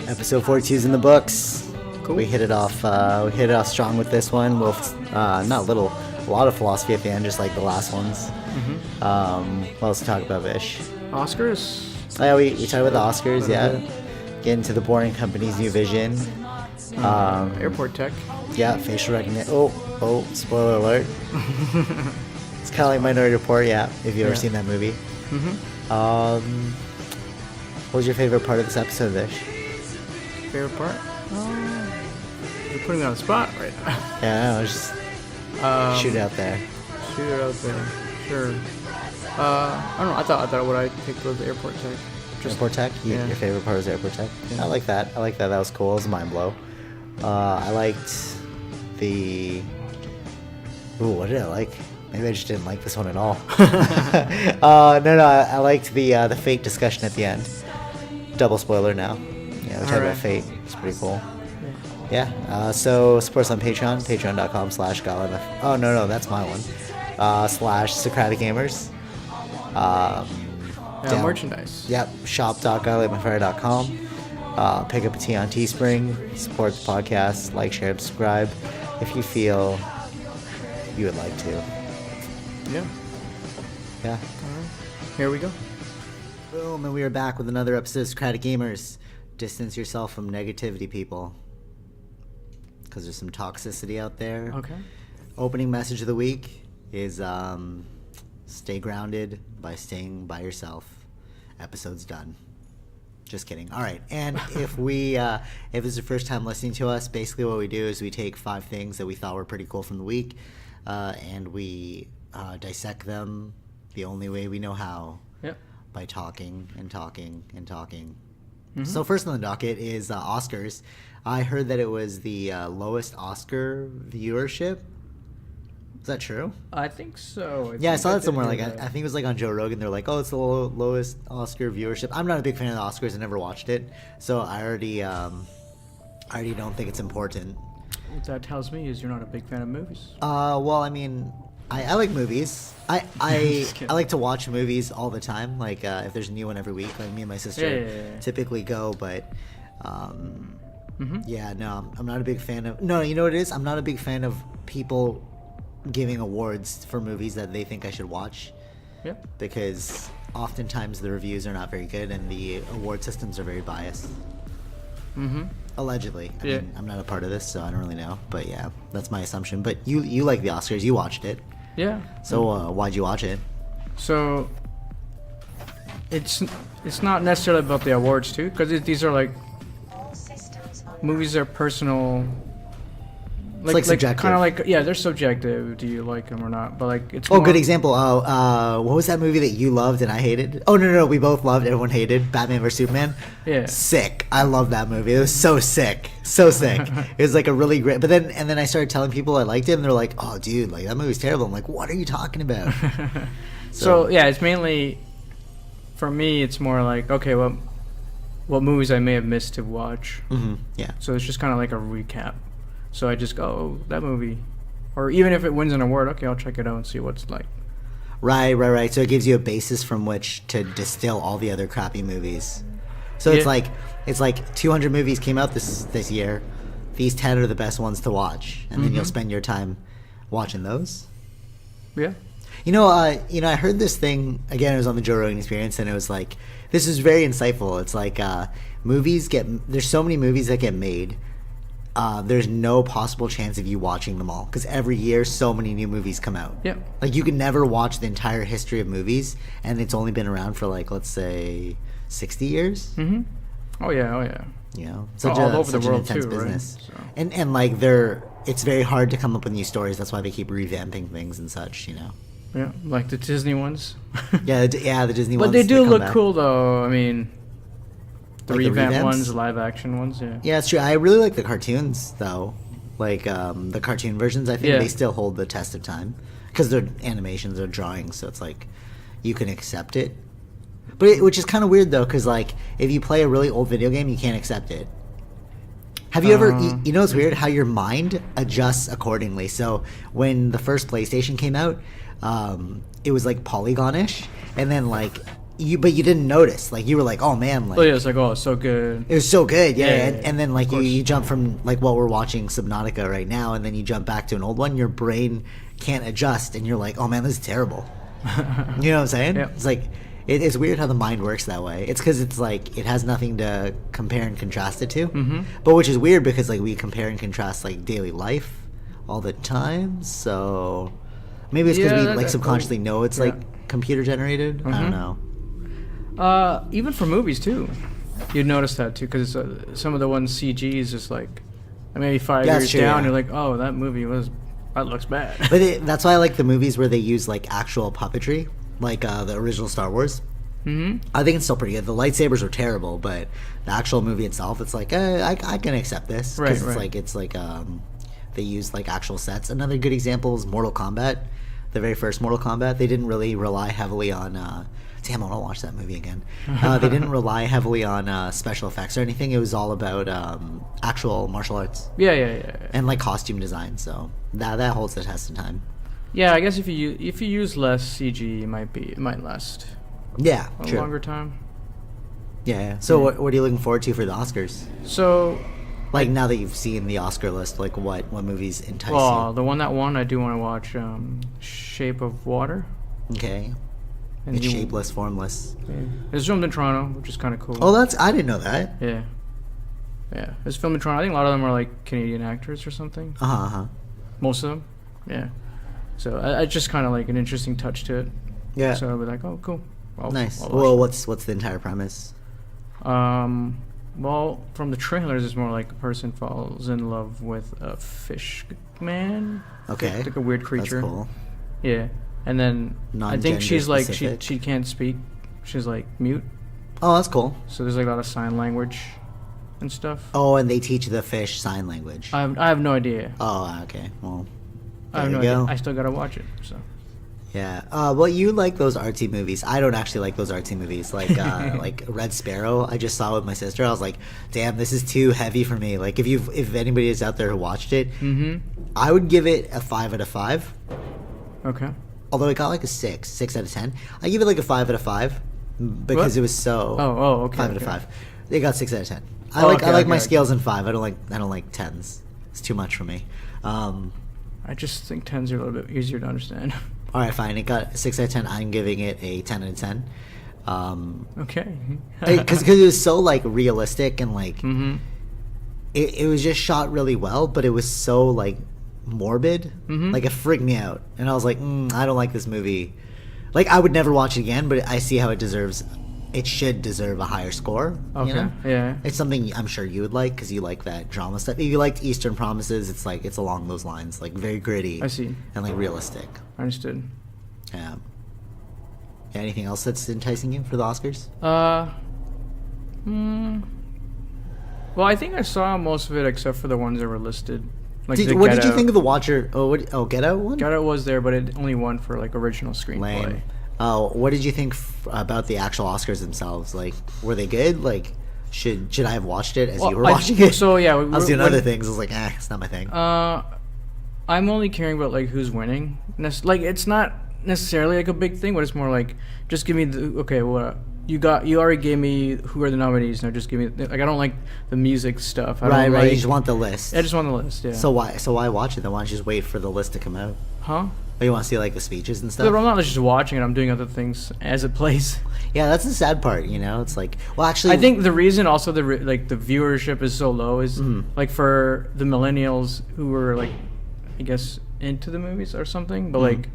Episode 42 is in the books. Cool. We hit it off. We hit it off strong with this one. With a lot of philosophy at the end, just like the last ones. What else to talk about, Vish? Oscars. Oh, yeah, we talked about the Oscars. Yeah, get into the Boring Company's new vision. Airport tech. Yeah, facial recognition. Oh, spoiler alert. It's kind of like Minority Report. Yeah, if you've ever seen that movie. What was your favorite part of this episode, Vish? Favorite part? You're putting me on the spot right now. Yeah, I was just shoot it out there. Shoot it out there. Sure. I don't know. I thought what I picked was airport tech. Airport tech? Yeah. Your favorite part was airport tech? Yeah. I like that. That was cool. It was a mind blow. I liked the... Ooh, what did I like? Maybe I just didn't like this one at all. No, I liked the fate discussion at the end. Double spoiler now. Yeah, we talked about fate. It's pretty cool. Yeah. So support us on Patreon. Patreon.com/GotLMF. Oh, no, that's my one. /Socratic Gamers. Merchandise. Yep. Shop.GotLightMyFire.com. Pick up a tea on Teespring. Support the podcast. Like, share, subscribe if you feel you would like to. Yeah. Yeah. All right. Here we go. Boom, and we are back with another episode of Socratic Gamers. Distance yourself from negativity, people. Because there's some toxicity out there. Okay. Opening message of the week is stay grounded by staying by yourself. Episode's done. Just kidding. All right. And if this is your first time listening to us, basically what we do is we take 5 things that we thought were pretty cool from the week, and we dissect them the only way we know how. Yep. By talking and talking and talking. So first on the docket is Oscars. I heard that it was the lowest Oscar viewership. Is that true? I think so. I saw that somewhere. Like I think it was like on Joe Rogan. They're like, "Oh, it's the lowest Oscar viewership." I'm not a big fan of the Oscars. I never watched it, so I already don't think it's important. What that tells me is you're not a big fan of movies. Well, I mean, I like movies. I like to watch movies all the time. Like if there's a new one every week, like me and my sister typically go. But I'm not a big fan of. No, you know what it is? I'm not a big fan of people giving awards for movies that they think I should watch. Yep. Because oftentimes the reviews are not very good and the award systems are very biased. Allegedly. I mean, I'm not a part of this, so I don't really know. But yeah, that's my assumption. But you like the Oscars. You watched it. Yeah. So why'd you watch it? So it's not necessarily about the awards too, because these are like movies that are personal. Like subjective. Kind of like, yeah, they're subjective. Do you like them or not? But like, it's. Good example. What was that movie that you loved and I hated? Oh no, we both loved. Everyone hated Batman vs Superman. Yeah. Sick. I love that movie. It was so sick. It was like a really great. But then I started telling people I liked it, and they're like, "Oh, dude, like that movie's terrible." I'm like, "What are you talking about?" So yeah, it's mainly for me. It's more like, okay, what movies I may have missed to watch. Yeah. So it's just kind of like a recap. So I just go, oh, that movie. Or even if it wins an award, okay, I'll check it out and see what's like. Right. So it gives you a basis from which to distill all the other crappy movies. So it's like 200 movies came out this year. These 10 are the best ones to watch. And then you'll spend your time watching those. Yeah. I heard this thing, again, it was on the Joe Rogan Experience, and it was like, this is very insightful. It's like there's so many movies that get made. There's no possible chance of you watching them all because every year so many new movies come out. Yeah. Like you can never watch the entire history of movies, and it's only been around for like, let's say 60 years. Oh yeah. You know, all over the world too, business. Right? So. And like it's very hard to come up with new stories. That's why they keep revamping things and such. You know. Yeah, like the Disney ones. the Disney ones. But they do look cool though. I mean. The like revamp ones, the live action ones, yeah. Yeah, it's true. I really like the cartoons, though. Like, the cartoon versions, I think they still hold the test of time. Because they're animations, they're drawings, so it's like, you can accept it. Which is kind of weird, though, because, like, if you play a really old video game, you can't accept it. Have you ever, you know it's weird? How your mind adjusts accordingly. So, when the first PlayStation came out, it was, like, polygon-ish. And then, like, but you didn't notice. Like you were like, oh man, like Oh yeah, it's like, oh, it's so good. it was so good, yeah. Yeah, And then like of course. you jump from like what we're watching Subnautica right now, and then you jump back to an old one. Your brain can't adjust, and you're like, oh man, this is terrible. You know what I'm saying? Yeah. It's like it's weird how the mind works that way. It's because it's like it has nothing to compare and contrast it to. Mm-hmm. But which is weird because like we compare and contrast like daily life all the time. So maybe it's because Yeah, we that- like that- subconsciously know it's yeah. like computer generated. I don't Mhm. know. Even for movies too, you'd notice that too, because some of the ones CG is just like, maybe 5 That's years true, down, yeah. you're like, oh, that movie that looks bad. But that's why I like the movies where they use like actual puppetry, like the original Star Wars. Mm-hmm. I think it's still pretty good. The lightsabers were terrible, but the actual movie itself, it's like I can accept this Right, it's right. like they use like actual sets. Another good example is Mortal Kombat, the very first Mortal Kombat. They didn't really rely heavily on. Damn, I want to watch that movie again. They didn't rely heavily on special effects or anything. It was all about actual martial arts Yeah. and like costume design. So that holds the test of time. Yeah, I guess if you use less CG, it might last Yeah, a true. longer time. Yeah. So what are you looking forward to for the Oscars? So, Like now that you've seen the Oscar list, like what movies entice the one that won, I do want to watch Shape of Water. you? Okay. And It's you- shapeless, formless. Yeah. It's filmed in Toronto, which is kind of cool. Oh, I didn't know that. Yeah. It's filmed in Toronto. I think a lot of them are like Canadian actors or something. Uh-huh. Most of them. Yeah. So I just kind of like an interesting touch to it. Yeah. So I'll be like, oh, cool. Nice. I'll Well, watch what's the entire premise? it. Well, from the trailers, it's more like a person falls in love with a fish man. Okay. Like a weird creature. That's cool. Yeah. And then I think Non-gender she's like specific. she can't speak. She's like mute. Oh, that's cool. So there's like a lot of sign language and stuff. Oh, and they teach the fish sign language. I have no idea. Oh, okay. Well, I have there no you idea. go. I still gotta watch it. So Yeah. Well, you like those artsy movies. I don't actually like those artsy movies. Like Red Sparrow. I just saw it with my sister. I was like, damn, this is too heavy for me. Like, if anybody is out there who watched it, I would give it a 5 out of 5. okay. Although it got like a 6 out of 10. I give it like a 5 out of 5 because What? it was so. Oh, okay. 5 out of okay. 5. They got 6 out of 10. I Oh, like okay, my okay. scales in 5. I don't like 10s. It's too much for me. I just think 10s are a little bit easier to understand. All right, fine. It got 6 out of 10. I'm giving it a 10 out of 10. Okay. Because it was so like realistic and like Mm-hmm. it was just shot really well, but it was so like morbid. Mhm. Like it freaked me out, and I was like, I don't like this movie. Like I would never watch it again, but I see how it deserves. It should deserve a higher score. Okay. You know? Yeah. It's something I'm sure you would like because you like that drama stuff. If you liked Eastern Promises, it's along those lines, like very gritty. I see. And like realistic. Understood. Yeah. Yeah. Anything else that's enticing you for the Oscars? Well, I think I saw most of it except for the ones that were listed. Like What did you think of the Watcher? Get Out one? Get Out was there, but it only won for like original screenplay. Lame. Oh, what did you think about the actual Oscars themselves? Like, were they good? Like, should I have watched it as you were watching it? So yeah, I was doing when- other things. I was like, it's not my thing. I'm only caring about like who's winning. Like it's not necessarily like a big thing, but it's more like just give me the what you got. You already gave me who are the nominees. Now just give me like I don't like the music stuff. I Right. don't You like- just want the list. I just want the list. Yeah. So why watch it then? Why don't you just wait for the list to come out? Huh? Or you want to see like the speeches and But stuff? I'm not just watching it. I'm doing other things as it plays. Yeah, that's the sad part. You know, it's like, well, actually, I think the reason also the viewership is so low is like for the millennials who were like, I guess into the movies or something. But like,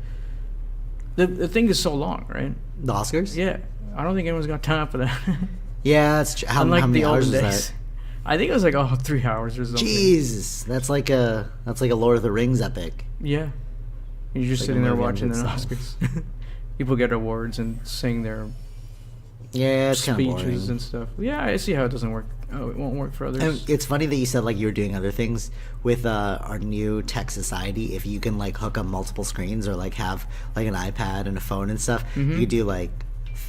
the thing is so long, right? the Oscars. Yeah, I don't think anyone's got time for that. Yeah, that's how Unlike many the hours olden is days. that? I think it was like 3 hours or something. Jesus, that's like a Lord of the Rings epic. Yeah, you're just Like a sitting there movie watching the unto Oscars. People get awards and sing their Yeah, it's kind of boring. speeches and stuff. Yeah, I see how it doesn't work. Oh, it won't work for others. And it's funny that you said like you were doing other things with our new tech society. If you can like hook up multiple screens or like have like an iPad and a phone and stuff, you do like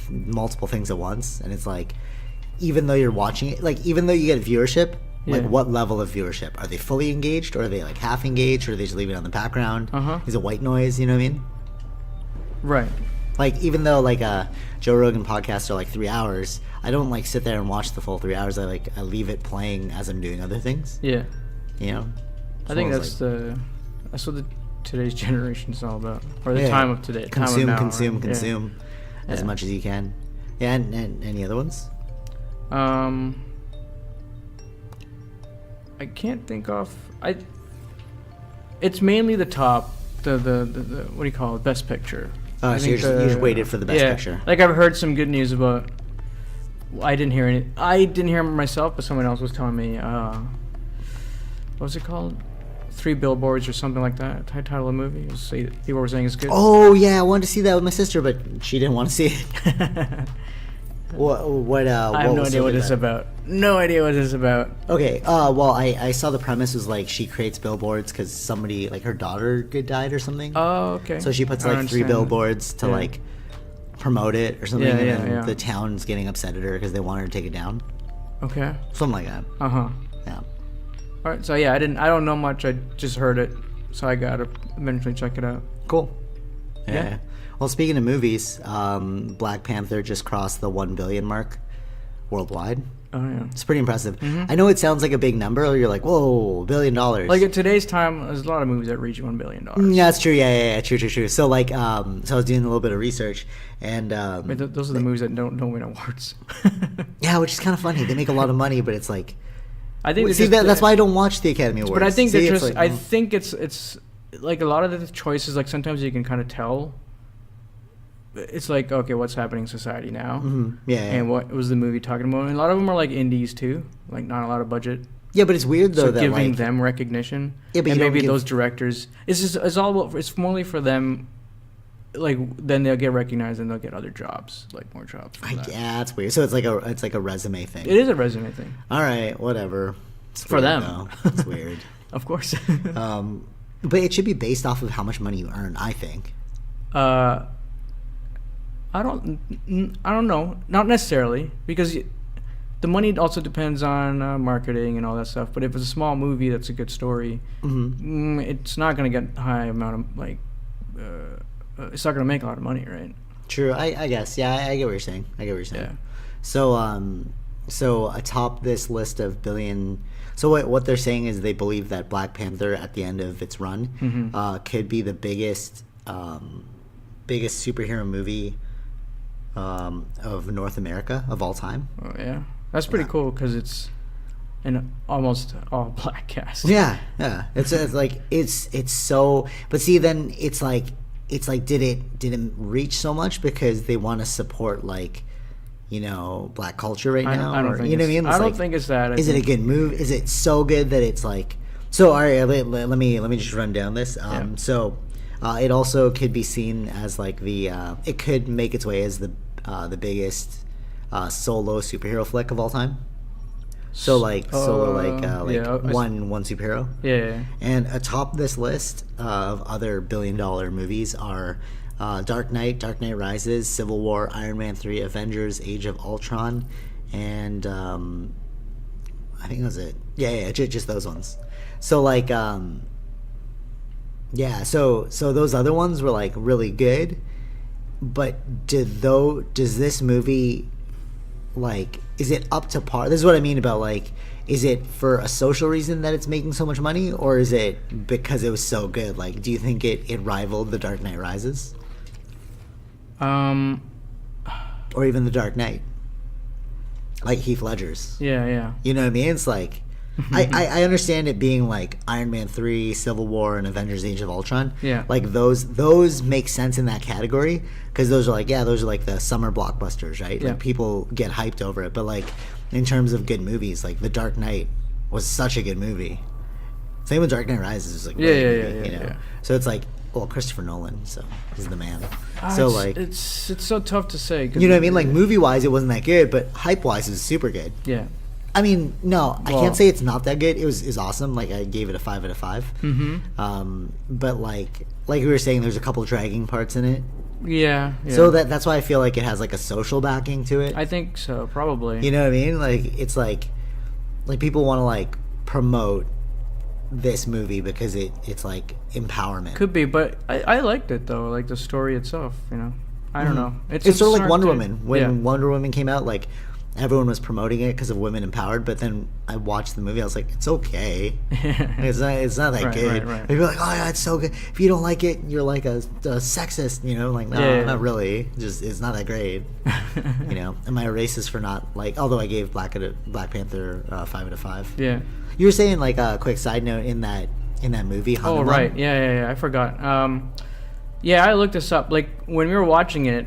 multiple things at once. And it's like, even though you're watching it, like even though you get viewership, like Yeah. what level of viewership? Are they fully engaged or are they like half engaged or are they just leaving it on the background? Uh-huh. Is it white noise? You know what I mean? Right. Like, even though like Joe Rogan podcasts are like 3 hours, I don't like sit there and watch the full 3 hours. I leave it playing as I'm doing other things. Yeah. You know. I think that's what today's generation is all about, or the time of today. Consume, time of now, consume as much as you can. Yeah, and any other ones? I can't think of. It's mainly the top, the what do you call it? Best picture. Oh, so you just waited for the best picture. Like I've heard some good news about. I didn't hear it myself, but someone else was telling me. What was it called? 3 Billboards or something like that. Title of the movie. People were saying it's good. Oh yeah, I wanted to see that with my sister, but she didn't want to see it. What? I have no idea what this is about. No idea what this is about. Okay. Well, I saw the premise was like she creates billboards because somebody, like her daughter, died or something. Oh, okay. So she puts like 3 billboards to like promote it or something, and then the town's getting upset at her because they want her to take it down. Okay. Something like that. Yeah. All right. So yeah, I don't know much. I just heard it, so I gotta eventually check it out. Cool. Yeah. Well, speaking of movies, Black Panther just crossed the 1 billion mark worldwide. Oh yeah, it's pretty impressive. I know it sounds like a big number. You're like, whoa, $1 billion. Like at today's time, there's a lot of movies that reach $1 billion. Yeah, that's true. Yeah, true. So like, so I was doing a little bit of research, and those are the movies that don't win awards. Yeah, which is kind of funny. They make a lot of money, but it's like, I think that's why I don't watch the Academy Awards. But I think I think it's like a lot of the choices. Like sometimes you can kind of tell. It's like, okay, what's happening in society now? Yeah. And what was the movie talking about? And a lot of them are like indies too, like not a lot of budget. Yeah, but it's weird though so that giving like, them recognition. Yeah, but and maybe those directors. It's all about. It's mainly for them. Like then they'll get recognized and they'll get other jobs, like more jobs. Yeah, that's weird. So it's like a resume thing. It is a resume thing. All right, whatever. It's for them. Though. It's weird. Of course. But it should be based off of how much money you earn, I think. I don't know. Not necessarily, because the money also depends on marketing and all that stuff. But if it's a small movie that's a good story, it's not going to get high amount of like. It's not going to make a lot of money, right? True. I guess. Yeah, I get what you're saying. Yeah. So atop this list of billion. So what they're saying is they believe that Black Panther at the end of its run could be the biggest superhero movie of North America of all time. Oh yeah, that's pretty cool because it's an almost all black cast. Yeah. It's like it's so. But see, then it's like did it reach so much because they want to support like, you know, black culture right now? I don't think you know what I mean? I don't think it's that. Is it a good move? Is it so good that it's like? So all right, let me just run down this. So. It also could be seen as like it could make its way as the biggest solo superhero flick of all time. So one superhero. Yeah. And atop this list of other billion-dollar movies are Dark Knight Rises, Civil War, Iron Man 3, Avengers, Age of Ultron, and I think that's it. Yeah, just those ones. So like yeah, so those other ones were like really good, but does this movie, like, is it up to par? This is what I mean about like, is it for a social reason that it's making so much money, or is it because it was so good? Like, do you think it rivaled The Dark Knight Rises? Or even The Dark Knight, like Heath Ledger's. Yeah. You know what I mean? It's like. I understand it being like Iron Man 3, Civil War, and Avengers: Age of Ultron. Yeah. Like those make sense in that category because those are like the summer blockbusters, right? Yeah. Like people get hyped over it. But like in terms of good movies, like The Dark Knight was such a good movie. Same with Dark Knight Rises was like yeah. So it's like, well, Christopher Nolan, so he's the man. So like it's so tough to say. You know what I mean? Like movie wise, it wasn't that good, but hype wise, it was super good. Yeah. I mean, no, I can't say it's not that good. It was awesome. Like I gave it a 5 out of 5. But like we were saying, there's a couple dragging parts in it. Yeah. So that's why I feel like it has like a social backing to it. I think so, probably. You know what I mean? Like it's like people want to like promote this movie because it's like empowerment. Could be, but I liked it though, like the story itself. You know. I don't know. It's sort of like Wonder to- Woman. When Wonder Woman came out, like everyone was promoting it because of women empowered, but then I watched the movie. I was like, it's okay. It's not that good. Right. People are like, oh yeah, it's so good. If you don't like it, you're like a sexist. You know, like no, not really. Just it's not that great. You know, am I a racist for not like? Although I gave Black Panther 5 out of 5. Yeah. You were saying like a quick side note in that movie. Hanuman? Oh right, yeah. I forgot. Yeah, I looked this up. Like when we were watching it,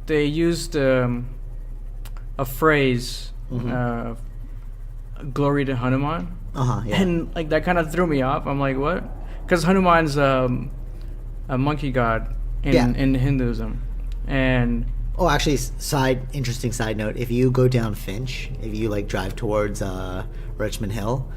they used a phrase, "Glory to Hanuman," Yeah. and like that kind of threw me off. I'm like, what? Because Hanuman's a monkey god in Hinduism, and actually, interesting side note. If you go down Finch, if you like drive towards Richmond Hill,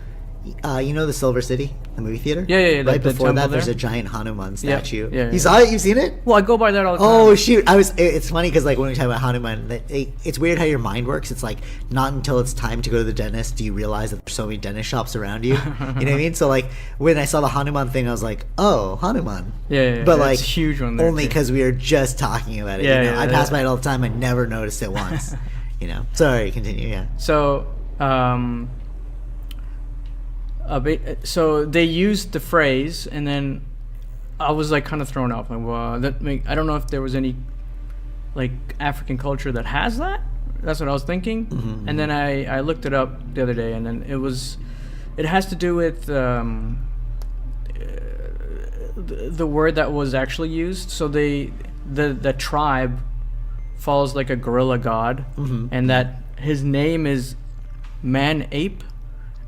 you know the Silver City, the movie theater? Yeah. Right the before that, temple there's there? a giant Hanuman statue. Yeah. You saw it? You've seen it? Well, I go by that all the time. Oh shoot! It's funny because like when we talk about Hanuman, it's weird how your mind works. It's like not until it's time to go to the dentist do you realize that there's so many dentist shops around you. You know what I mean? So like when I saw the Hanuman thing, I was like, oh, Hanuman. Yeah. But that's like a huge one there only too. because we were just talking about it. Yeah, you know? yeah, I pass yeah. by it all the time. I never noticed it once. You know. Sorry. Continue. Yeah. So, so they used the phrase, and then I was like kind of thrown off. Like, well, I don't know if there was any like African culture that has that. That's what I was thinking. Mm-hmm. And then I looked it up the other day, and then it has to do with the word that was actually used. So the tribe follows like a gorilla god, and that his name is Man Ape.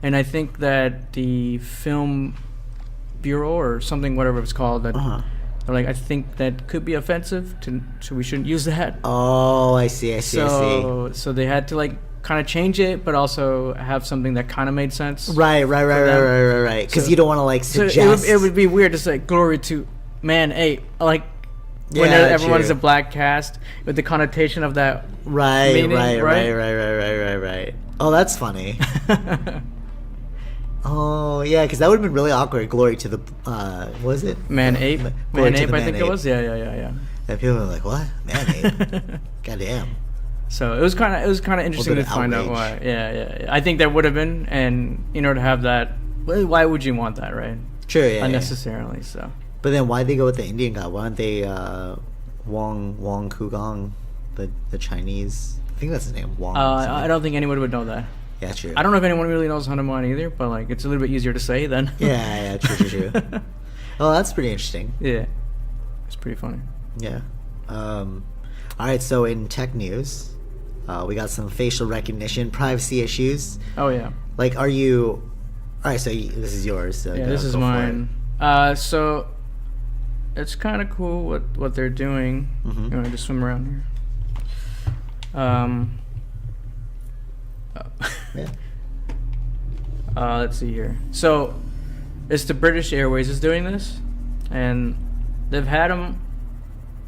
And I think that the film bureau or something, whatever it's called, that they're like, I think that could be offensive, so we shouldn't use that. Oh, I see. So they had to like kind of change it, but also have something that kind of made sense. Right. Because So- you don't want to like So suggest. it would be weird to say glory to Man Ape, like when Yeah, everyone true. is a black cast with the connotation of that. Right. meaning, right? Oh, that's funny. Oh yeah, because that would have been really awkward. Glory to the what is it? Man Ape, Glory Man to Ape, the I Man think Ape. it was. Yeah. And people were like, "What? Man Ape? Goddamn!" So it was kind of interesting bit to of find out outrage. why. Yeah. I think that would have been, and to have that, why would you want that, right? Sure, yeah. Unnecessarily. So But then why'd they go with the Indian guy? Why don't they Wong Kugong, the Chinese? I think that's his name. Wong. I don't think anyone would know that. Yeah, true. I don't know if anyone really knows Hanuman either, but like it's a little bit easier to say than. Yeah, true. Oh, that's pretty interesting. Yeah, it's pretty funny. Yeah. All right. So in tech news, we got some facial recognition privacy issues. Oh yeah. Like, are you? All right. So this is yours. So Yeah, go- this is go for mine. So it's kind of cool what they're doing. Mhm. You want to just swim around here? it. Let's see here. So it's the British Airways is doing this, and they've had them.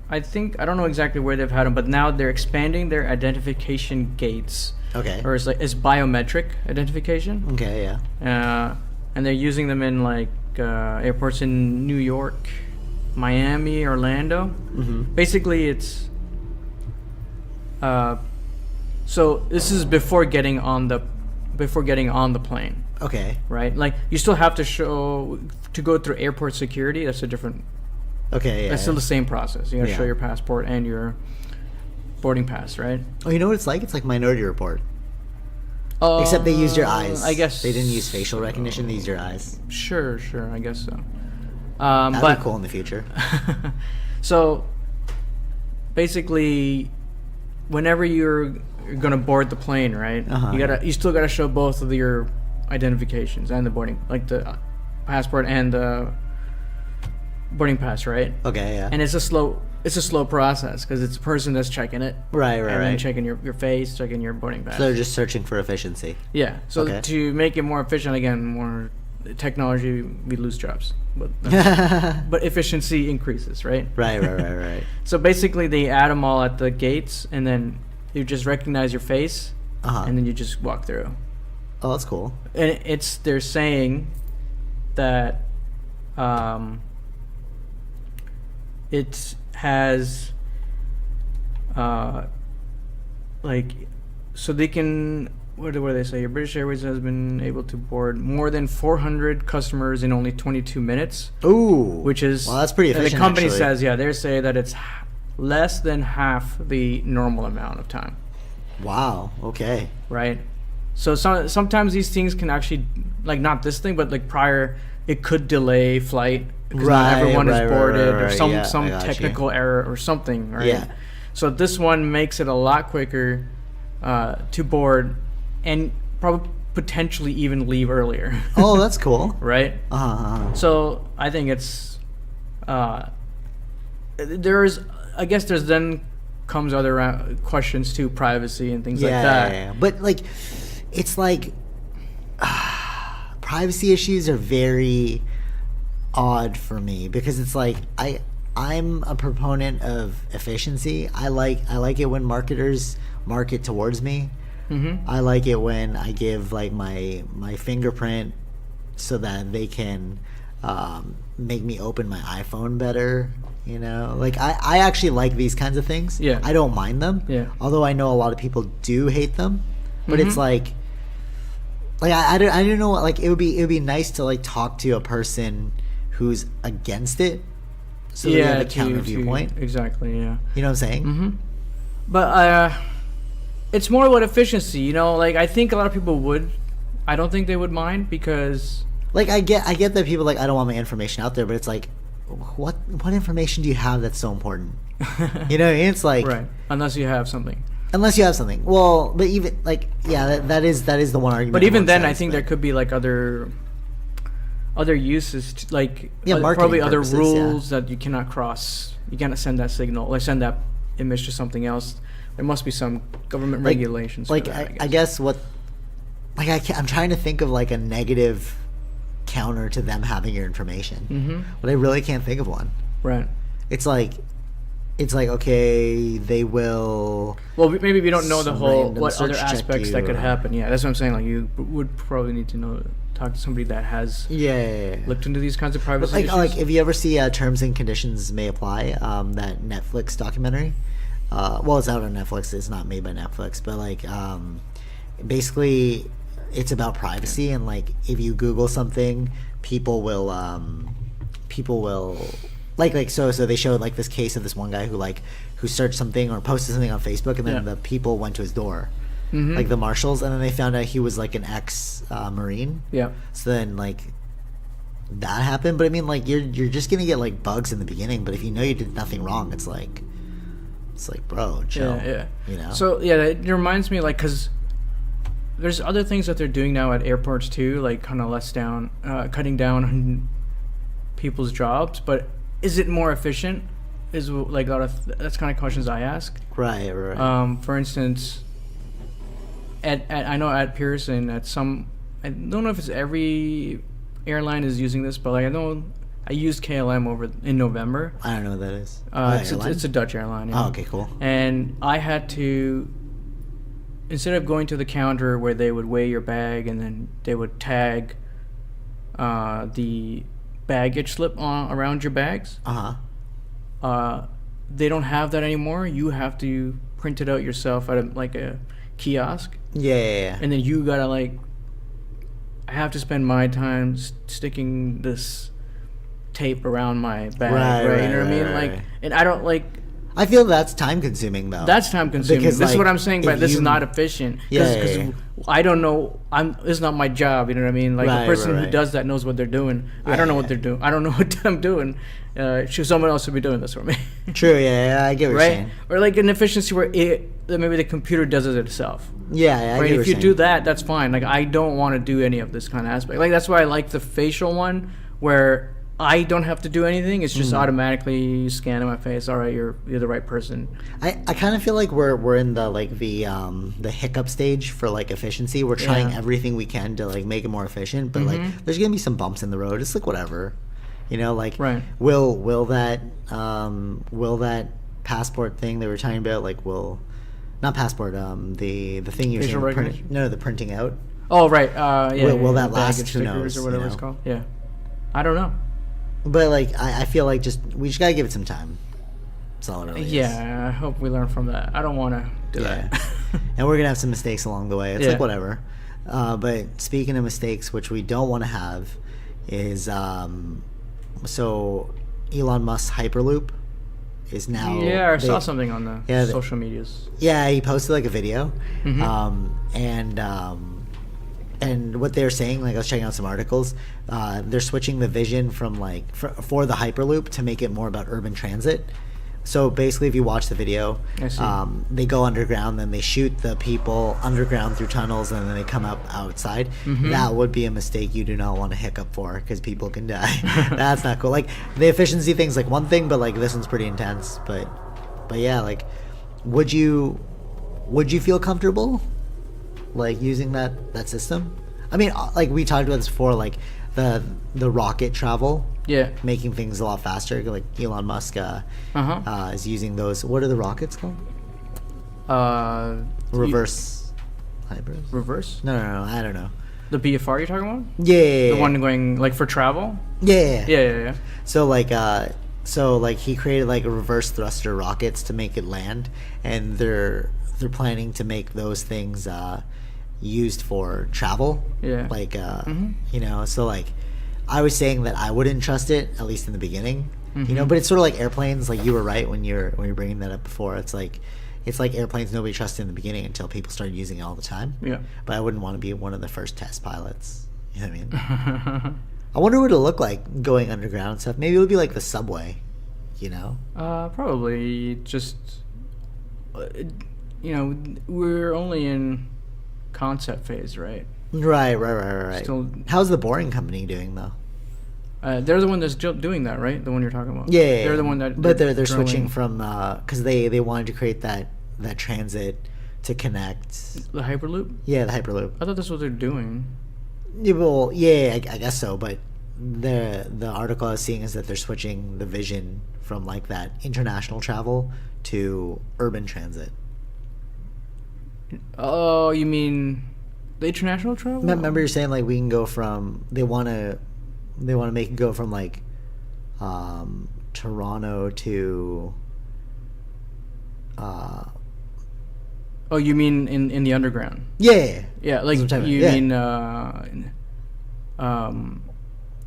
I don't know exactly where they've had them, but now they're expanding their identification gates, Yeah. Okay. or it's biometric identification. Okay. Yeah. And they're using them in like airports in New York, Miami, Orlando. Mm-hmm. Basically, it's so this is before getting on the plane, Okay. right? Like you still have to go through airport security. That's a different. Okay. Yeah. That's still the same process. You got to Yeah. show your passport and your boarding pass, right? Oh, you know what it's like? It's like Minority Report. Oh, Except they used your eyes. I guess they didn't use facial recognition. They used your eyes. Sure. I guess so. That'd But be cool in the future. so basically, whenever you're gonna board the plane, right? Uh-huh. You still gotta show both of your identifications and the boarding, like the passport and the boarding pass, right? Okay. Yeah. And it's a slow process because it's a person that's checking it, Right. and then checking your face, checking your boarding pass. So they're just searching for efficiency. Yeah. So Okay. to make it more efficient, again, more technology, we lose jobs, but but efficiency increases, right? Right. So basically, they add them all at the gates, and then you just recognize your face, Uh-huh. and then you just walk through. Oh, that's cool. And they're saying that it has like, so they can. What do they say? British Airways has been able to board more than 400 customers in only 22 minutes. Ooh, which is, well, that's pretty efficient. The company actually says, they say that it's less than half the normal amount of time. Wow. Okay. Right. So sometimes these things can actually, like, not this thing, but like prior, it could delay flight because not everyone is boarded or some technical error or something. Right. Yeah. So this one makes it a lot quicker to board, and probably potentially even leave earlier. Oh, that's cool. Right? So I think it's I guess there's then comes other questions too, privacy and things like that. Yeah. But like, it's like privacy issues are very odd for me, because it's like I'm a proponent of efficiency. I like it when marketers market towards me. Mm-hmm. I like it when I give like my fingerprint so that they can make me open my iPhone better. You know, like I actually like these kinds of things. Yeah, I don't mind them. Yeah, although I know a lot of people do hate them, but it's like I don't know. Like it would be nice to like talk to a person who's against it, so they have a counter viewpoint. Exactly. Yeah. You know what I'm saying? Mm-hmm. But it's more about efficiency. You know, like I think a lot of people would. I don't think they would mind, because like I get that people like, I don't want my information out there, but it's like, what information do you have that's so important? You know what I mean? It's like, right, unless you have something. Well, but even like, yeah, that is the one argument. But even then, I think there could be like other uses, like probably other rules that you cannot cross. You cannot send that signal or send that image to something else. There must be some government regulations. Like for that, I guess what, like I'm trying to think of like a negative counter to them having your information, but I really can't think of one. Right. It's like okay, they will. Well, maybe we don't know the whole what other aspects that could happen. Yeah, that's what I'm saying. Like you would probably need to talk to somebody that has looked into these kinds of privacy issues. Like if you ever see Terms and Conditions May Apply, that Netflix documentary. Well, it's out on Netflix. It's not made by Netflix, but like basically it's about privacy, and like if you Google something, people will like so they showed like this case of this one guy who searched something or posted something on Facebook, and then the people went to his door, like the marshals, and then they found out he was like an ex Marine. Yeah. So then like that happened, but I mean like you're just gonna get like bugs in the beginning, but if you know you did nothing wrong, it's like bro, chill. Yeah. You know. So yeah, it reminds me, like, because there's other things that they're doing now at airports too, like kind of cutting down on people's jobs. But is it more efficient? Is like that's kind of questions I ask. Right. For instance, I know at Pearson, I don't know if it's every airline is using this, but like I know I used KLM in November. I don't know what that is. It's a Dutch airline. Yeah. Oh, okay, cool. And I had to, instead of going to the counter where they would weigh your bag and then they would tag the baggage slip around your bags. They don't have that anymore. You have to print it out yourself at a kiosk. Yeah. And then you gotta I have to spend my time sticking this tape around my bag, right? You know what I mean? Like, and I don't like. I feel that's time consuming though. That's time consuming. Because this is what I'm saying, but this is not efficient. Because I don't know. It's not my job. You know what I mean? Like the person who does that knows what they're doing. I don't know what they're doing. I don't know what I'm doing. Someone else should be doing this for me. True. Yeah, I get what you're saying. Or like an efficiency where maybe the computer does it itself. Yeah, right. If you do that, that's fine. Like I don't want to do any of this kind of aspect. Like that's why I like the facial one where I don't have to do anything. It's just automatically scanning my face. All right, you're the right person. I kind of feel like we're in the hiccup stage for like efficiency. We're trying everything we can to like make it more efficient, but like there's gonna be some bumps in the road. It's like whatever, you know. Like will that passport thing they were talking about, like not passport, the thing you were saying, the printing out. Oh right, will that last? Who knows? Or whatever it's called. Yeah, I don't know. But like I feel like we just gotta give it some time. That's all it really is. Yeah, I hope we learn from that. I don't want to do that. And we're gonna have some mistakes along the way. It's Yeah. like whatever. But speaking of mistakes, which we don't want to have, is so Elon Musk's Hyperloop is now. Yeah, I saw something on the Yeah, social medias. Yeah, he posted like a video, Mhm. and what they're saying, like I was checking out some articles, they're switching the vision from like for the Hyperloop to make it more about urban transit. So basically, if you watch the video, I see. they go underground, then they shoot the people underground through tunnels, and then they come up outside. Mhm. That would be a mistake you do not want to hiccup for, because people can die. That's not cool. Like the efficiency thing's like one thing, but like this one's pretty intense. But yeah, like would you feel comfortable like using that system? I mean, like we talked about this before, like the rocket travel. Yeah. Making things a lot faster, like Elon Musk Uh-huh. is using those. What are the rockets called? Reverse hybrids? Reverse? No, I don't know. The BFR you're talking about? Yeah, The one going like for travel? Yeah. Yeah. So like he created like a reverse thruster rockets to make it land, and they're planning to make those things used for travel. Yeah. Like Mhm. you know, so like I was saying that I wouldn't trust it, at least in the beginning. You know, Mhm. but it's sort of like airplanes. Like you were right when you're bringing that up before. It's like airplanes nobody trusted in the beginning until people started using it all the time. Yeah. But I wouldn't want to be one of the first test pilots. You know what I mean? I wonder what it'll look like going underground and stuff. Maybe it'll be like the subway, you know? Probably just, we're only in concept phase, right? Right. Still- How's the Boring Company doing though? They're the one that's doing that, right? The one you're talking about. Yeah, They're the one that. But they're drilling. switching from because they wanted to create that transit to connect. The Hyperloop. Yeah, the Hyperloop. I thought that's what they're doing. Yeah, well, yeah, I guess so. But the article I was seeing is that they're switching the vision from like that international travel to urban transit. Oh, you mean the international travel? Remember you're saying like we can go from they want to make it go from like Toronto to Oh, you mean in the underground? yeah Yeah, like That's what I'm talking you about. mean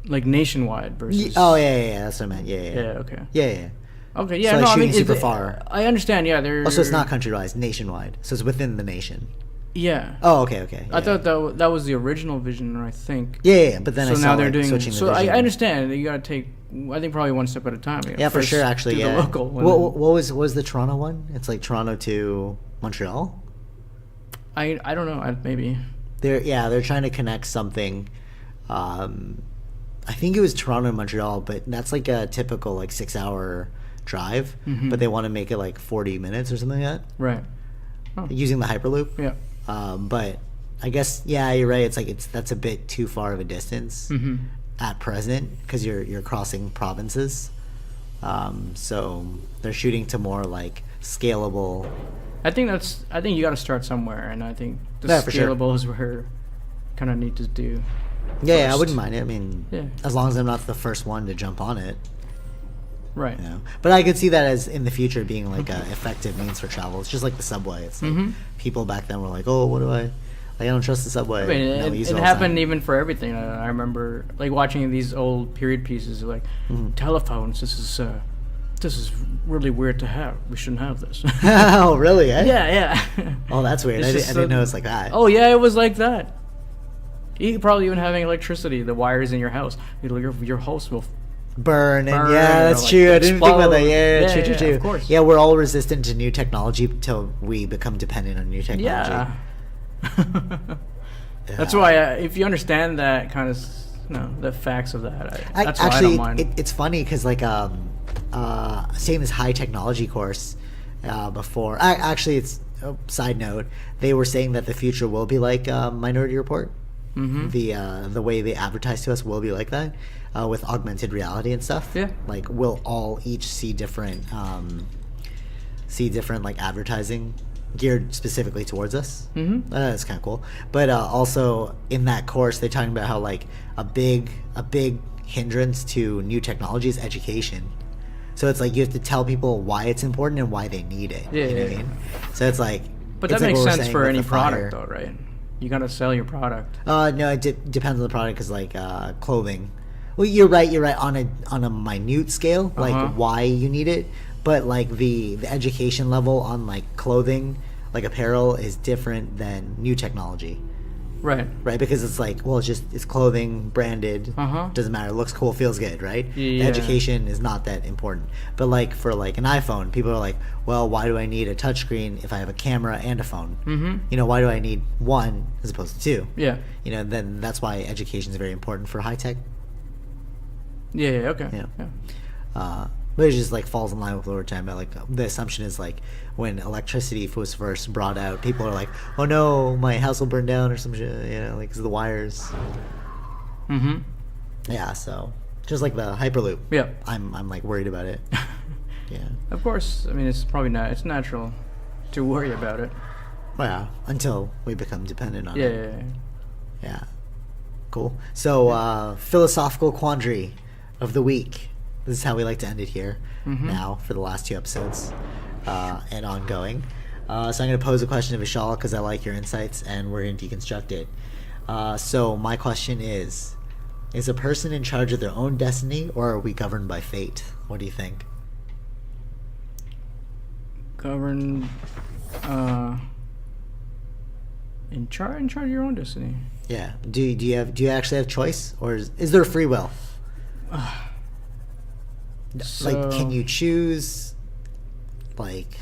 like nationwide versus. yeah, that's what I meant. Yeah. Okay. Yeah. Okay. Yeah. So, like, no, I shooting mean super it's- far. I understand. Yeah. They're. Oh, so it's not countrywide, nationwide. So it's within the nation. Yeah. Oh, okay. I Yeah. thought that was the original vision, I think. Yeah, but then So I saw now they're like, doing. switching So the I vision. understand. You gotta take. I think probably one step at a time. You know, Yeah, for first sure. Actually, do yeah. The local. and What then- was the Toronto one? It's like Toronto to Montreal. I don't know. Maybe. They're trying to connect something. I think it was Toronto and Montreal, but that's like a typical like 6-hour drive. Mhm. But they want to make it like 40 minutes or something like Right. that, using the Hyperloop. Yeah. But I guess you're right. That's a bit too far of a distance Mm-hmm. at present because you're crossing provinces. So they're shooting to more like scalable. I think you got to start somewhere, and I think the Yeah, for sure. scalable is where kind of need to do. Yeah, I first. wouldn't mind it. I mean, Yeah. as long as I'm not the first one to jump on it. Right. You know? But I could see that as in the future being like a effective means for travel. It's just like the subway. It's like Mhm. people back then were like, "Oh, what do I? Like, I don't trust the subway." I mean, Now we use it all the happened time. even for everything. I remember like watching these old period pieces, like Mm-hmm. telephones. This is really weird to have. We shouldn't have this. Oh, really? Eh? yeah. Oh, that's weird. It's I just didn't know it's like that. Oh yeah, it was like that. You could probably even having electricity, the wires in your house. Your house will. Burn and Burn, yeah, or, that's like, true. I didn't think about that. explode. Yeah, Yeah, true, yeah, true. of course. Yeah, we're all resistant to new technology until we become dependent on new technology. Yeah. That's why if you understand that kind of, the facts of that, that's why I don't mind. It's funny because like saying this high technology course before. Actually, it's side note. They were saying that the future will be like Minority Report. Mm-hmm. The way they advertise to us will be like that with augmented reality and stuff. Yeah. Like we'll all each see different like advertising geared specifically towards us. Mm-hmm. That's kind of cool. But also in that course, they're talking about how like a big hindrance to new technology is education. So it's like you have to tell people why it's important and why they need it. Yeah, you know what I mean? So it's like. But it's that like makes what we're sense saying for with any the fire. product, though, right? You gotta sell your product. No, it depends on the product. Cause like clothing. Well, you're right on a minute scale, like why you need it. But like the education level on like clothing, like apparel, is different than new technology. Right. Right, because it's like, well, it's clothing, branded, doesn't matter, looks cool, feels good, right? Yeah. The education is not that important. But like for like an iPhone, people are like, well, why do I need a touchscreen if I have a camera and a phone? You know, why do I need one as opposed to two? Yeah. You know, then that's why education is very important for high tech. Yeah. Okay. Yeah. But it just like falls in line with what we're talking about. Like the assumption is like when electricity was first brought out, people are like, "Oh no, my house will burn down" or some shit. You know, like 'cause of the wires. Yeah. So just like the Hyperloop. Yeah. I'm like worried about it. Yeah. Of course. I mean, it's probably not. It's natural to worry about it. Well, yeah. Until we become dependent on Yeah. it. Yeah. Yeah. Cool. So philosophical quandary of the week. This is how we like to end it here now for the last 2 episodes and ongoing. So I'm going to pose a question to Vishal because I like your insights and we're going to deconstruct it. So my question is a person in charge of their own destiny or are we governed by fate? What do you think? Governed, in charge of your own destiny. Yeah. Do you actually have choice or is there free will? So, like, can you choose? Like,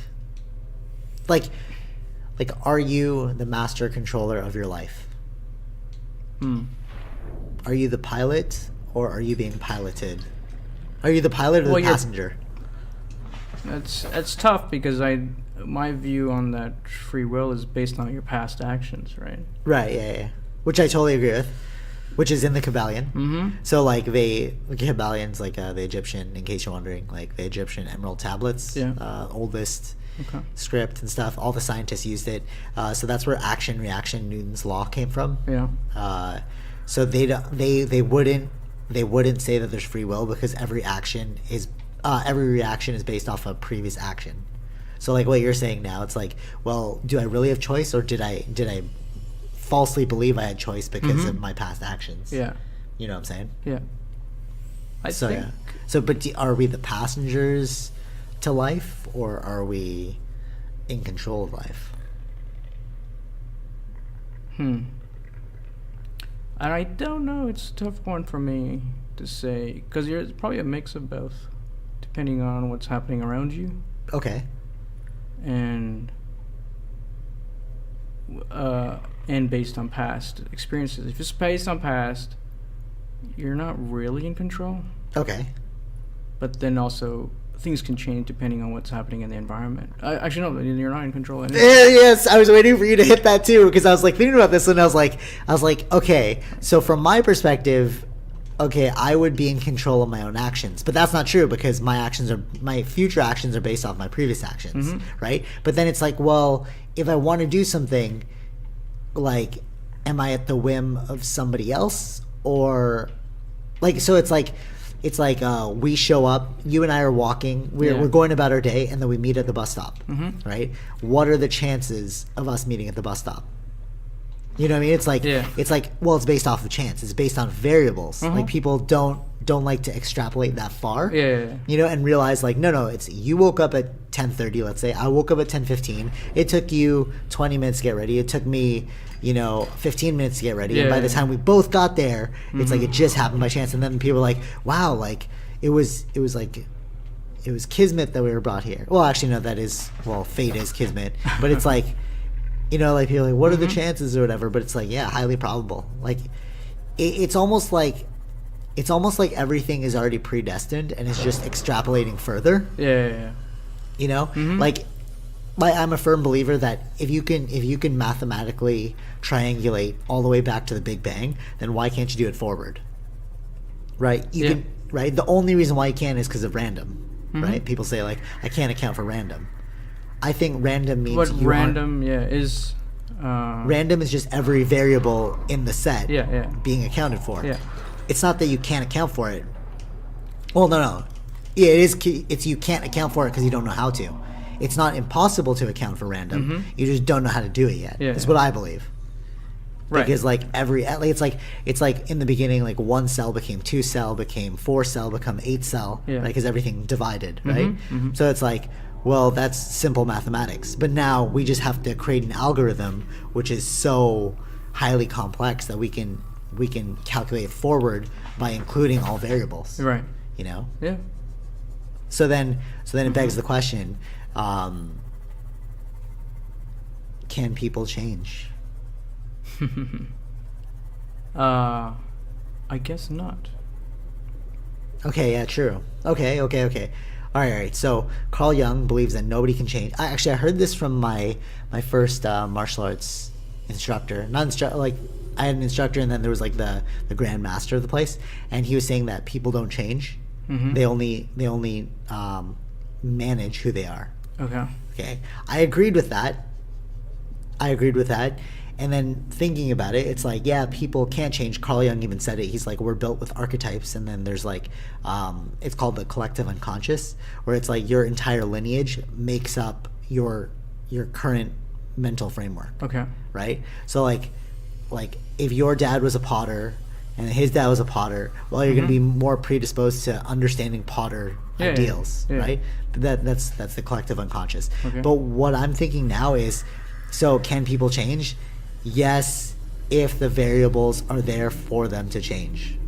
are you the master controller of your life? Are you the pilot, or are you being piloted? Are you the pilot or the passenger? That's tough because my view on that free will is based on your past actions, right? Right. Yeah. Which I totally agree with. Which is in the Kabbalion. So like the Kabbalion's like the Egyptian, in case you're wondering, like the Egyptian emerald tablets, oldest script and stuff. All the scientists used it. So that's where action reaction Newton's law came from. Yeah. So they wouldn't say that there's free will because every reaction is based off of previous action. So like what you're saying now, it's like, well, do I really have choice or did I falsely believe I had choice because of my past actions? Yeah. You know what I'm saying? Yeah. I think. Yeah. So, but are we the passengers to life, or are we in control of life? And I don't know. It's a tough one for me to say because it's probably a mix of both, depending on what's happening around you. Okay. And based on past experiences. If it's based on past, you're not really in control. Okay. But then also things can change depending on what's happening in the environment. Actually, no, you're not in control anyway. Yes, I was waiting for you to hit that too because I was like thinking about this and I was like, okay, so from my perspective, okay, I would be in control of my own actions, but that's not true because my future actions are based off my previous actions, right? But then it's like, well, if I want to do something, like, am I at the whim of somebody else or like, so it's like we show up, you and I are walking, we're going about our day and then we meet at the bus stop, right? What are the chances of us meeting at the bus stop? You know what I mean? It's like, well, it's based off of chance. It's based on variables. Like people don't like to extrapolate that far. Yeah. You know, and realize like, no, it's you woke up at 10:30, let's say. I woke up at 10:15. It took you 20 minutes to get ready. It took me, 15 minutes to get ready. And by the time we both got there, it's like it just happened by chance. And then people are like, wow, like it was kismet that we were brought here. Well, actually, no, fate is kismet. But it's like, like people are like, what are the chances or whatever? But it's like, yeah, highly probable. Like, it's almost like everything is already predestined and it's just extrapolating further. Yeah. Like I'm a firm believer that if you can mathematically triangulate all the way back to the Big Bang, then why can't you do it forward? Right? You can. Right? The only reason why you can is because of random. Right? People say like, I can't account for random. I think random means random is random is just every variable in the set being accounted for. Yeah. It's not that you can't account for it. Well, no. Yeah, it's you can't account for it because you don't know how to. It's not impossible to account for random. You just don't know how to do it yet. Yeah, That's what I believe. Right. Because like it's like in the beginning, like 1 cell became 2 cell, became 4 cell, become 8 cell, Yeah. right? Because everything divided, right? So it's like, well, that's simple mathematics. But now we just have to create an algorithm which is so highly complex that we can calculate forward by including all variables. Right. You know? Yeah. So then it begs the question, can people change? I guess not. Okay, yeah, true. Okay. All right. So Carl Jung believes that nobody can change. I heard this from my first martial arts instructor. Like I had an instructor, and then there was like the grand master of the place, and he was saying that people don't change. They only manage who they are. Okay. I agreed with that. And then thinking about it, it's like, yeah, people can't change. Carl Jung even said it. He's like, we're built with archetypes, and then there's like, it's called the collective unconscious, where it's like your entire lineage makes up your current mental framework. Okay. Right? So like if your dad was a potter and his dad was a potter, well, you're going to be more predisposed to understanding potter ideals, right? That's the collective unconscious. Okay. But what I'm thinking now is, so can people change? Yes, if the variables are there for them to change.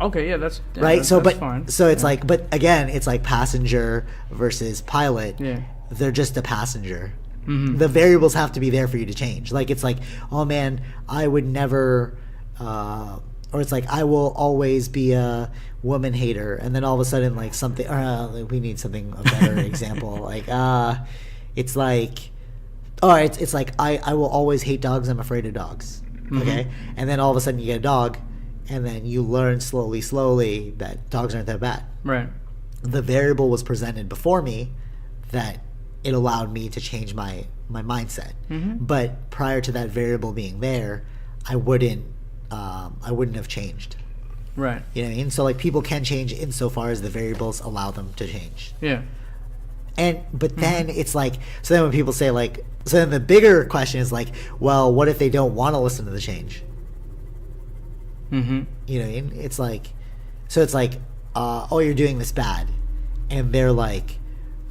Okay, yeah, that's Right? That's fine. So it's like, but again, it's like passenger versus pilot. Yeah. They're just a passenger. The variables have to be there for you to change. Like, it's like, oh man, I would never, or it's like, I will always be a woman hater. And then all of a sudden, like something, we need something, a better example. Like, it's like, it's like, I will always hate dogs. I'm afraid of dogs. Okay. And then all of a sudden you get a dog, and then you learn slowly that dogs aren't that bad. Right. The variable was presented before me that it allowed me to change my mindset. But prior to that variable being there, I wouldn't have changed. Right. You know what I mean? So like, people can change insofar as the variables allow them to change. Yeah. But then it's like, so then when people say like, so then the bigger question is like, well, what if they don't want to listen to the change? You know what I mean? It's like, so it's like, oh, you're doing this bad, and they're like,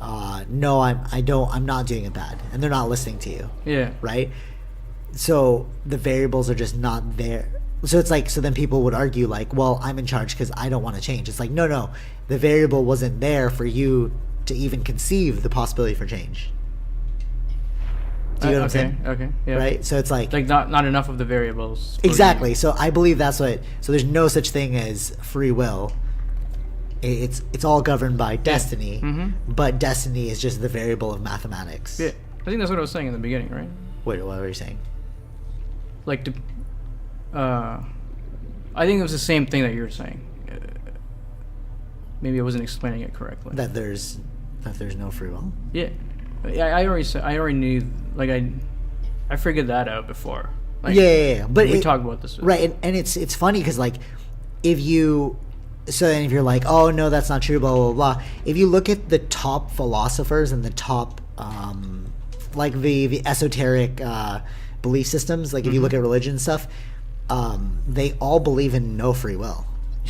no, I'm not doing it bad, and they're not listening to you. Yeah. Right? So the variables are just not there. So it's like, so then people would argue like, well, I'm in charge because I don't want to change. It's like, no, the variable wasn't there for you to even conceive the possibility for change. Do you know what I'm saying? Okay. Yeah. Right? So it's like not enough of the variables. Exactly. So I believe that's what. So there's no such thing as free will. It's all governed by destiny, but destiny is just the variable of mathematics. Yeah, I think that's what I was saying in the beginning, right? Wait, what were you saying? Like, I think it was the same thing that you were saying. Maybe I wasn't explaining it correctly. That there's no free will. Yeah, I already knew. Like I figured that out before. Like, yeah. But we talked about this, right? And it's funny because like, if you're like, oh no, that's not true, blah blah blah. If you look at the top philosophers and the top like the esoteric belief systems, like if you look at religion and stuff, they all believe in no free will.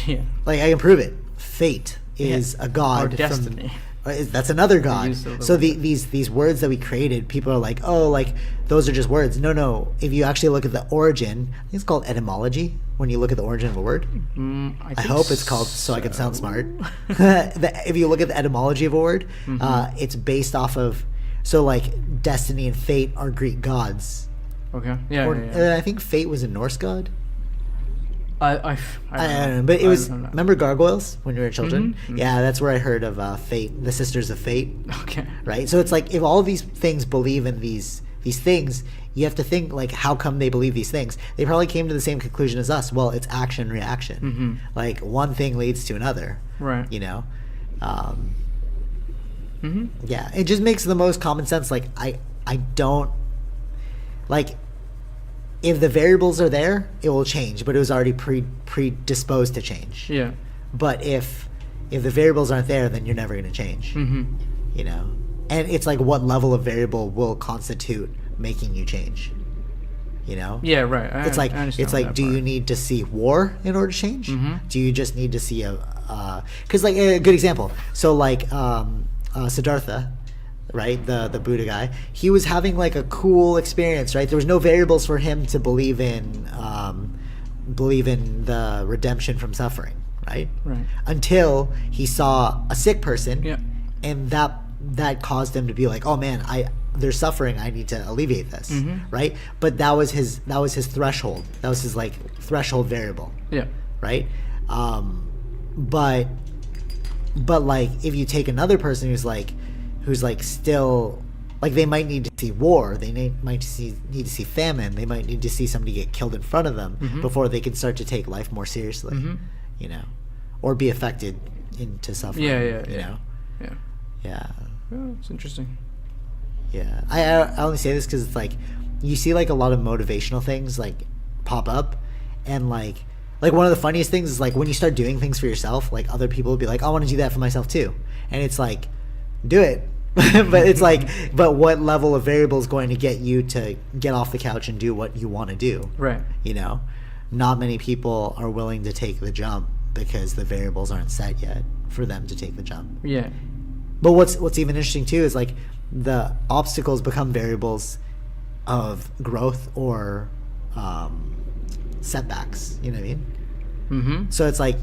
Yeah. Like, I can prove it. Fate is a god. Or destiny. That's another god. So these words that we created, people are like, oh, like those are just words. No. If you actually look at the origin, I think it's called etymology. When you look at the origin of a word, I hope it's called so I can sound smart. If you look at the etymology of a word, it's based off of, so like destiny and fate are Greek gods. Okay. Yeah. I think fate was a Norse god. I don't know, but it was. Remember gargoyles when you were children? Yeah, that's where I heard of Fate, the Sisters of Fate. Okay. Right. So it's like, if all these things believe in these things, you have to think like, how come they believe these things? They probably came to the same conclusion as us. Well, it's action reaction. Like, one thing leads to another. Right. You know. Yeah, it just makes the most common sense. Like, I don't like. If the variables are there, it will change, but it was already predisposed to change. Yeah. But if If the variables aren't there, then you're never going to change. Mm-hmm. You know, and it's like what level of variable will constitute making you change. You know? Yeah, right. It's like do you need to see war in order to change? Mm-hmm. Do you just need to see because like a good example. So like Siddhartha, right? The Buddha guy, he was having like a cool experience, right? There was no variables for him to believe in the redemption from suffering, right? Right. Until he saw a sick person, Yeah. and that caused him to be like, oh man, there's suffering, I need to alleviate this, right? But that was his threshold. That was his like threshold variable. Yeah. Right? But like if you take another person who's like still like, they might need to see war, they need to see famine, they might need to see somebody get killed in front of them before they can start to take life more seriously, you know, or be affected into suffering. You know? Yeah. Oh, it's interesting. Yeah, I only say this because it's like you see like a lot of motivational things like pop up, and like one of the funniest things is like when you start doing things for yourself, like other people will be like, I want to do that for myself too, and it's like, do it. But it's like, but what level of variable is going to get you to get off the couch and do what you want to do? Right. You know, not many people are willing to take the jump because the variables aren't set yet for them to take the jump. Yeah. But what's even interesting too is like the obstacles become variables of growth or setbacks. You know what I mean? Mm-hmm. So it's like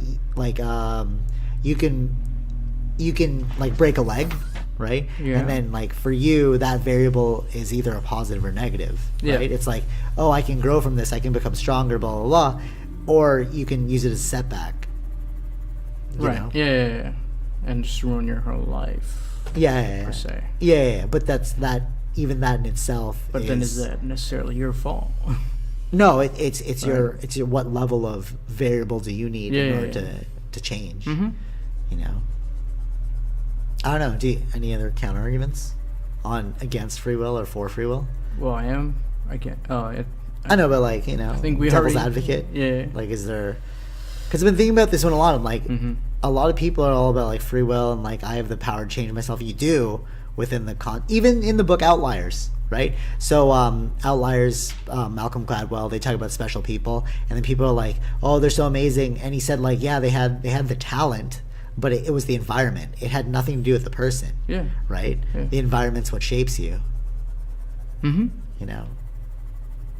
you can like break a leg, right? Yeah. And then like for you, that variable is either a positive or negative, Yeah. right? It's like, oh, I can grow from this, I can become stronger, blah blah blah, or you can use it as a setback. You Right. know? Yeah. And just ruin your whole life. Yeah. Per se. Yeah. But even that in itself. But then is that necessarily your fault? No, it's your what level of variable do you need in order to change? Mm-hmm. You know. I don't know. Any other counter arguments against free will or for free will? Well, I can't. I know, but like, you know, I think we devil's already, advocate. Yeah. Like, is there? Because I've been thinking about this one a lot. I'm like, a lot of people are all about like free will and like I have the power to change myself. You do within the even in the book Outliers, right? So Outliers, Malcolm Gladwell, they talk about special people, and then people are like, oh, they're so amazing. And he said like, yeah, they had the talent, but it was the environment. It had nothing to do with the person. Yeah. Right. Yeah. The environment's what shapes you. Mm-hmm. You know.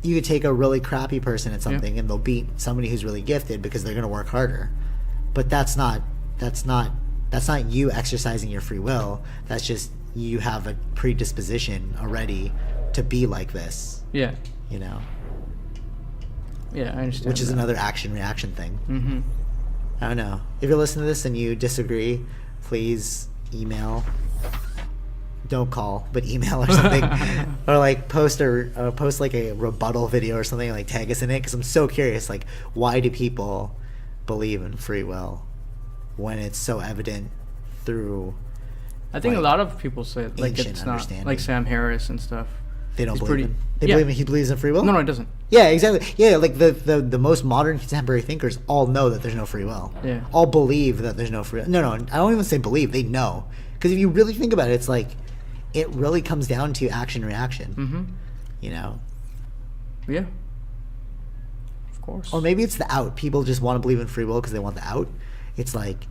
You could take a really crappy person at something and they'll beat somebody who's really gifted because they're going to work harder. But that's not you exercising your free will. That's just you have a predisposition already to be like this. Yeah. You know. Yeah, I understand. Which is another action reaction thing. Mm-hmm. I don't know. If you're listening to this and you disagree, please email. Don't call, but email or something, or like post like a rebuttal video or something, like tag us in it, because I'm so curious, like why do people believe in free will when it's so evident through? I think like, a lot of people say like ancient it's not understanding. like Sam Harris and stuff. They don't He's believe pretty- in. yeah. He believes in free will. No, it doesn't. Yeah, exactly. Yeah, like the most modern contemporary thinkers all know that there's no free will. Yeah. All believe that there's no free will. No, I don't even say believe. They know, because if you really think about it, it's like it really comes down to action reaction. Mm-hmm. You know. Yeah. Of course. Or maybe it's the out. People just want to believe in free will because they want the out. It's like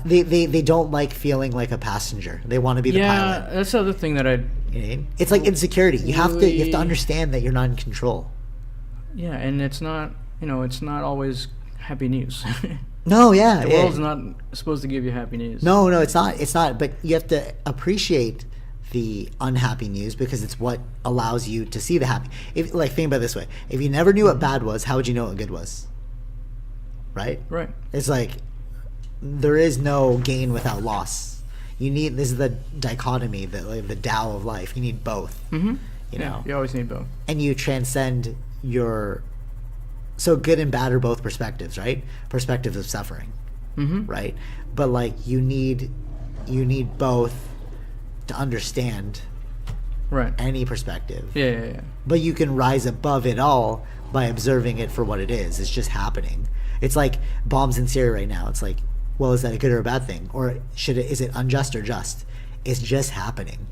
they don't like feeling like a passenger. They want to be the pilot. Yeah, that's the other thing that I. You know what I mean? It's like insecurity. You have to understand that you're not in control. Yeah, and it's not always happy news. No, yeah. The world's not supposed to give you happy news. No, it's not. It's not. But you have to appreciate the unhappy news because it's what allows you to see the happy. If like think about it this way: if you never knew what bad was, how would you know what good was? Right. Right. It's like there is no gain without loss. This is the dichotomy, the Tao of life. You need both. Mm-hmm. You know, you always need both. and you transcend your. So good and bad are both perspectives, right? Perspectives of suffering, right? But like you need both to understand Right. any perspective. Yeah. But you can rise above it all by observing it for what it is. It's just happening. It's like bombs in Syria right now. It's like well, is that a good or a bad thing? Or is it unjust or just? It's just happening.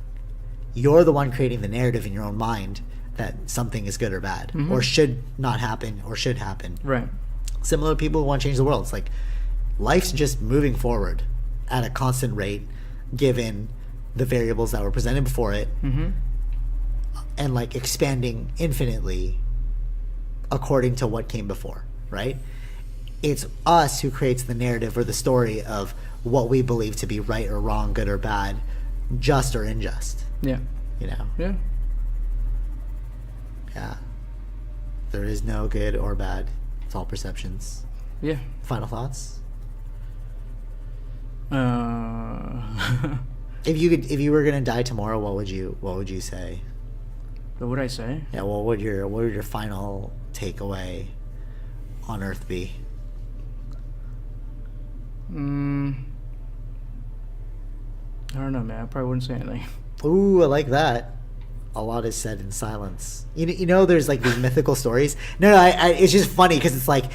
You're the one creating the narrative in your own mind that something is good or bad, or should not happen, or should happen. Right. Similar to people who want to change the world. It's like life's just moving forward at a constant rate, given the variables that were presented before it, and like expanding infinitely according to what came before, right? It's us who creates the narrative or the story of what we believe to be right or wrong, good or bad, just or unjust. Yeah. You know? Yeah. Yeah. There is no good or bad. It's all perceptions. Yeah. Final thoughts? What If you were gonna die tomorrow, what would you say? would I say? Yeah, what would your final takeaway on Earth be? I don't know, man. I probably wouldn't say anything. Ooh, I like that. A lot is said in silence. You know, there's like these mythical stories. No, it's just funny because it's like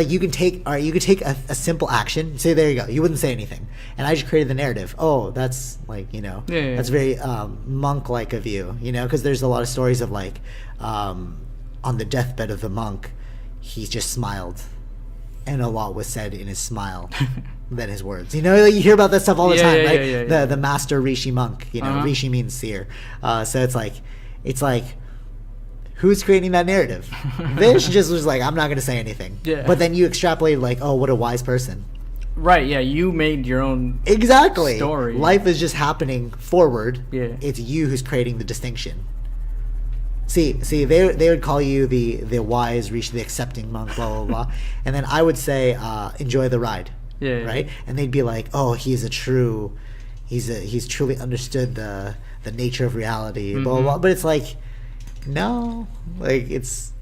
you can take a simple action. Say there you go. You wouldn't say anything, and I just created the narrative. Oh, that's like that's very monk-like of you. You know, because there's a lot of stories of like on the deathbed of the monk, he just smiled, and a lot was said in his smile than his words. You know, like you hear about that stuff all the time, right? The master Rishi monk. You know, Rishi means seer. So it's like, who's creating that narrative? Vish just was like, I'm not going to say anything. Yeah. But then you extrapolate like, oh, what a wise person. Right. Yeah. You made your own exactly story. Life is just happening forward. Yeah. It's you who's creating the distinction. See, they would call you the wise Rishi, the accepting monk, blah blah blah, and then I would say, enjoy the ride. Yeah. Right. And they'd be like, oh, he's truly understood the nature of reality, blah blah blah. But it's like, no, like it's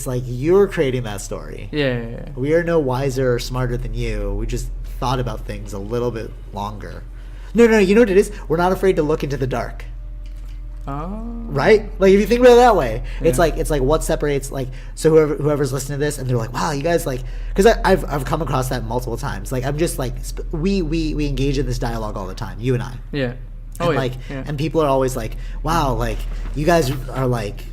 like you're creating that story. Yeah. We are no wiser or smarter than you. We just thought about things a little bit longer. No, you know what it is? We're not afraid to look into the dark. Oh. Right? Like if you think about it that way, Yeah. it's like what separates, like, so whoever's listening to this and they're like, wow, you guys, like, because I've come across that multiple times. Like I'm just like we engage in this dialogue all the time, you and I. Yeah. And and people are always like, wow, like you guys are like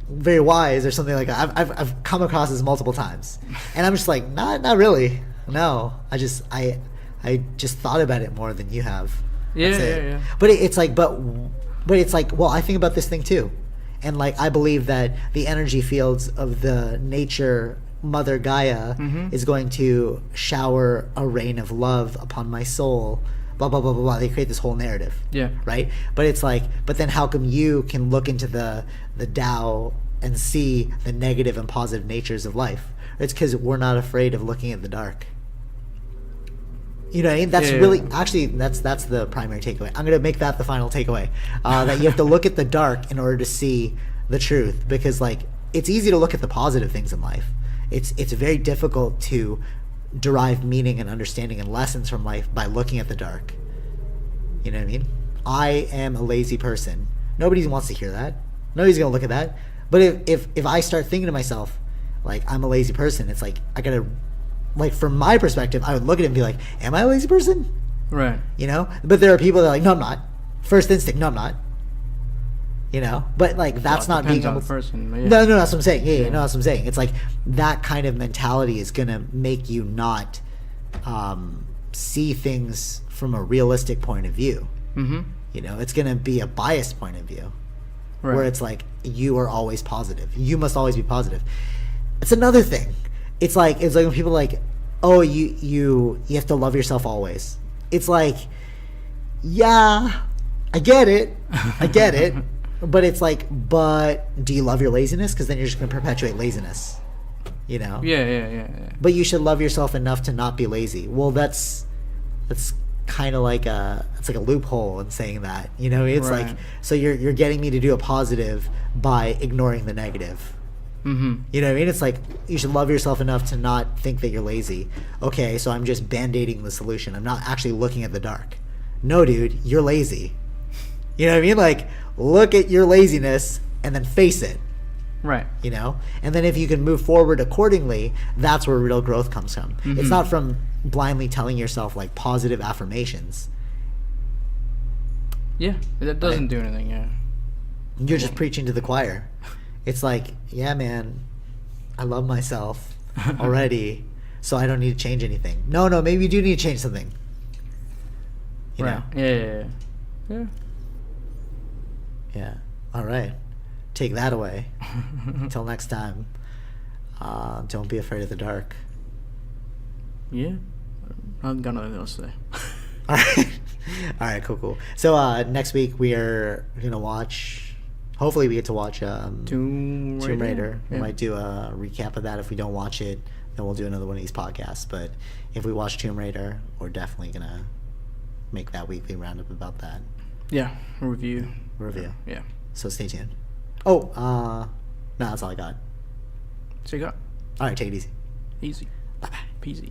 very wise or something like that. I've come across this multiple times, and I'm just like, not really. No, I just thought about it more than you have. Yeah. But it's like, but it's like, well, I think about this thing too, and like I believe that the energy fields of the nature Mother Gaia is going to shower a rain of love upon my soul. Blah blah blah blah blah. They create this whole narrative. Yeah. Right. But it's like, but then how come you can look into the Tao and see the negative and positive natures of life? It's because we're not afraid of looking at the dark. You know what I mean? That's really, actually, that's the primary takeaway. I'm going to make that the final takeaway. That you have to look at the dark in order to see the truth, because like it's easy to look at the positive things in life. It's very difficult to derive meaning and understanding and lessons from life by looking at the dark. You know what I mean? I am a lazy person. Nobody wants to hear that. Nobody's going to look at that. But if I start thinking to myself, like, I'm a lazy person, it's like, I got to, like, from my perspective, I would look at it and be like, am I a lazy person? Right. You know? But there are people that are like, no, I'm not. First instinct, no, I'm not. You know? But, like, that's not being able to... person, yeah. No, that's what I'm saying. Yeah, no, that's what I'm saying. It's like that kind of mentality is going to make you not see things from a realistic point of view. Mm-hmm. You know? It's going to be a biased point of view. Right. Where it's like, you are always positive. You must always be positive. It's another thing. It's like when people are like, oh, you have to love yourself always. It's like, yeah, I get it. But it's like, but do you love your laziness? Because then you're just going to perpetuate laziness. You know? Yeah. But you should love yourself enough to not be lazy. Well, that's kind of like it's like a loophole in saying that. You know, it's right. like, so you're getting me to do a positive by ignoring the negative. Mm-hmm. You know what I mean? It's like, you should love yourself enough to not think that you're lazy. Okay, so I'm just band-aiding the solution. I'm not actually looking at the dark. No, dude, you're lazy. You know what I mean? Like, look at your laziness and then face it. Right. You know? And then if you can move forward accordingly, that's where real growth comes from. Mm-hmm. It's not from blindly telling yourself like positive affirmations. Yeah, that doesn't do anything. Yeah, You're just preaching to the choir. It's like, yeah, man, I love myself already, so I don't need to change anything. No, maybe you do need to change something. You know? Yeah. Yeah. All right. Take that away. Until next time. Don't be afraid of the dark. Yeah. I've got nothing else to say. All right. All right. Cool. So next week we are gonna watch. Hopefully we get to watch Tomb Raider. We Yeah. might do a recap of that. If we don't watch it, then we'll do another one of these podcasts. But if we watch Tomb Raider, we're definitely gonna make that weekly roundup about that. Yeah. Review. Yeah. So stay tuned. Oh, no, that's all I got. So you got All right, take it easy. easy. Bye-bye. Peasy.